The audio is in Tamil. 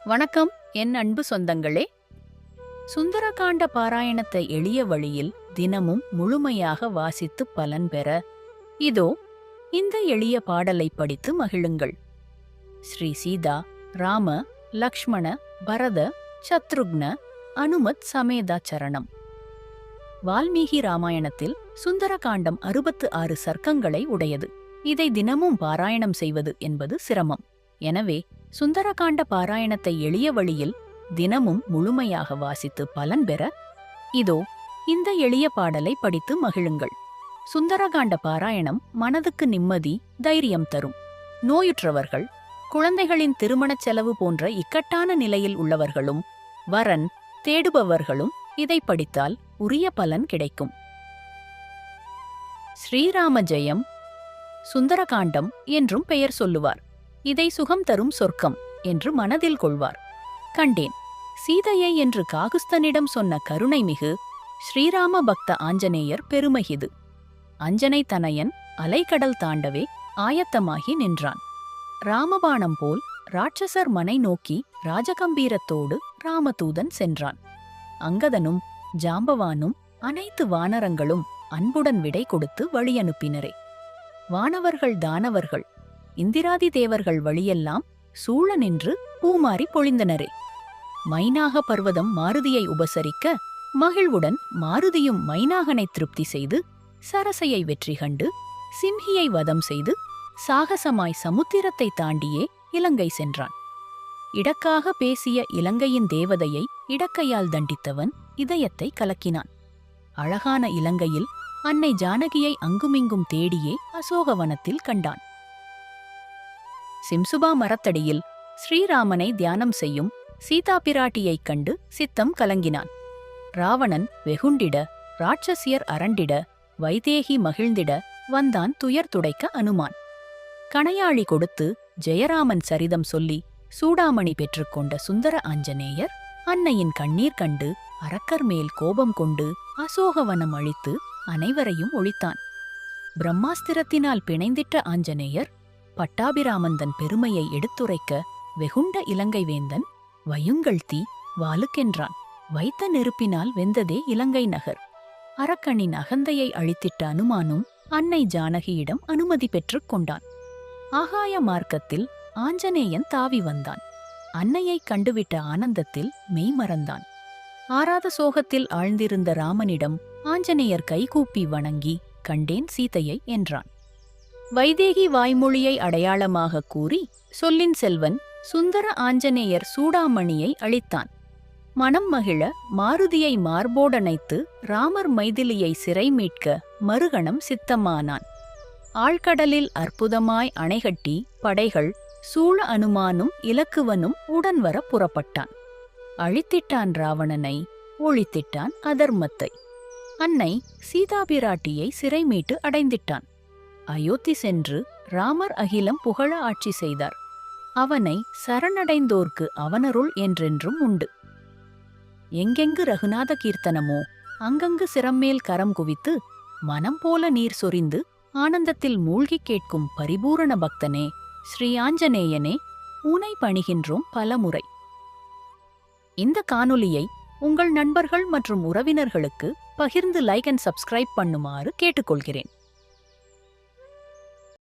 வணக்கம் என் அன்பு சொந்தங்களே. சுந்தரகாண்ட பாராயணத்தை எளிய வழியில் தினமும் முழுமையாக வாசித்து பலன் பெற இதோ இந்த எளிய பாடலை படித்து மகிழுங்கள். ஸ்ரீ சீதா, ராம, லக்ஷ்மண, பரத, சத்ருக்ன, அனுமத் சமேதா சரணம். வால்மீகி ராமாயணத்தில் சுந்தரகாண்டம் 66 சர்க்கங்களை உடையது. இதை தினமும் பாராயணம் செய்வது என்பது சிரமம். எனவே சுந்தரகாண்ட பாராயணத்தை எளிய வழியில் தினமும் முழுமையாக வாசித்து பலன் பெற இதோ இந்த எளிய பாடலை படித்து மகிழுங்கள். சுந்தரகாண்ட பாராயணம் மனதுக்கு நிம்மதி, தைரியம் தரும். நோயுற்றவர்கள், குழந்தைகளின் திருமணச் செலவு போன்ற இக்கட்டான நிலையில் உள்ளவர்களும் வரன் தேடுபவர்களும் இதை படித்தால் உரிய பலன் கிடைக்கும். ஸ்ரீராம ஜெயம், சுந்தரகாண்டம் என்றும் பெயர் சொல்லுவார். இதை சுகம் தரும் சொர்க்கம் என்று மனதில் கொள்வார். கண்டேன் சீதையை என்று காகுஸ்தனிடம் சொன்ன கருணைமிகு ஸ்ரீராம பக்த ஆஞ்சநேயர் பெருமைகிது. அஞ்சனை தனயன் அலைக்கடல் தாண்டவே ஆயத்தமாகி நின்றான். ராமபாணம் போல் ராட்சசர் மனை நோக்கி ராஜகம்பீரத்தோடு ராமதூதன் சென்றான். அங்கதனும் ஜாம்பவானும் அனைத்து வானரங்களும் அன்புடன் விடை கொடுத்து வழியனுப்பினரே. வானவர்கள், தானவர்கள், இந்திராதி தேவர்கள் வழியெல்லாம் சூழ நின்று பூமாரி பொழிந்தனரே. மைனாக பர்வதம் மாருதியை உபசரிக்க மகிழ்வுடன் மாருதியும் மைனாகனை திருப்தி செய்து சரசையை வெற்றி கண்டு சிம்ஹியை வதம் செய்து சாகசமாய் சமுத்திரத்தை தாண்டியே இலங்கை சென்றான். இடக்காக பேசிய இலங்கையின் தேவதையை இடக்கையால் தண்டித்தவன் இதயத்தை கலக்கினான். அழகான இலங்கையில் அன்னை ஜானகியை அங்குமிங்கும் தேடியே அசோகவனத்தில் கண்டான். சிம்சுபா மரத்தடியில் ஸ்ரீராமனை தியானம் செய்யும் சீதா பிராட்டியைக் கண்டு சித்தம் கலங்கினான். ராவணன் வெகுண்டிட, ராட்சசியர் அரண்டிட, வைதேகி மகிழ்ந்திட வந்தான் துயர் துடைக்க அனுமான். கணையாழி கொடுத்து ஜெயராமன் சரிதம் சொல்லி சூடாமணி பெற்றுக்கொண்ட சுந்தர ஆஞ்சநேயர் அன்னையின் கண்ணீர் கண்டு அரக்கர் மேல் கோபம் கொண்டு அசோகவனம் அழித்து அனைவரையும் ஒழித்தான். பிரம்மாஸ்திரத்தினால் பிணைந்திட்ட ஆஞ்சநேயர் பட்டாபிராமந்தன் பெருமையை எடுத்துரைக்க வெகுண்ட இலங்கை வேந்தன் வயுங்கள் தீ வாலுக்கென்றான். வைத்த நெருப்பினால் வெந்ததே இலங்கை நகர். அரக்கனின் அகந்தையை அழித்திட்ட அனுமானும் அன்னை ஜானகியிடம் அனுமதி பெற்றுக் கொண்டான். ஆகாய மார்க்கத்தில் ஆஞ்சநேயன் தாவி வந்தான். அன்னையைக் கண்டுவிட்ட ஆனந்தத்தில் மெய்மறந்தான். ஆறாத சோகத்தில் ஆழ்ந்திருந்த ராமனிடம் ஆஞ்சநேயர் கைகூப்பி வணங்கி கண்டேன் சீதையை என்றான். வைதேகி வாய்மொழியை அடையாளமாக கூறி சொல்லின் செல்வன் சுந்தர ஆஞ்சநேயர் சூடாமணியை அளித்தான். மனம் மகிழ மாருதியை மார்போடணைத்து ராமர் மைதிலியை சிறை மீட்க மறுகணம் சித்தமானான். ஆழ்கடலில் அற்புதமாய் அணைகட்டி படைகள் சூழ அனுமானும் இலக்குவனும் உடன்வர புறப்பட்டான். அழித்திட்டான் ராவணனை, ஒழித்திட்டான் அதர்மத்தை. அன்னை சீதாபிராட்டியை சிறை மீட்டு அடைந்திட்டான். அயோத்தி சென்று ராமர் அகிலம் புகழ ஆட்சி செய்தார். அவனை சரணடைந்தோர்க்கு அவனருள் என்றென்றும் உண்டு. எங்கெங்கு ரகுநாத கீர்த்தனமோ அங்கங்கு சிரம்மேல் கரம் குவித்து மனம் போல நீர் சொரிந்து ஆனந்தத்தில் மூழ்கிக் கேட்கும் பரிபூரண பக்தனே, ஸ்ரீ ஆஞ்சநேயனே, உனை பணிகின்றோம் பலமுறை. இந்த காணொலியை உங்கள் நண்பர்கள் மற்றும் உறவினர்களுக்கு பகிர்ந்து லைக் அண்ட் சப்ஸ்கிரைப் பண்ணுமாறு கேட்டுக்கொள்கிறேன்.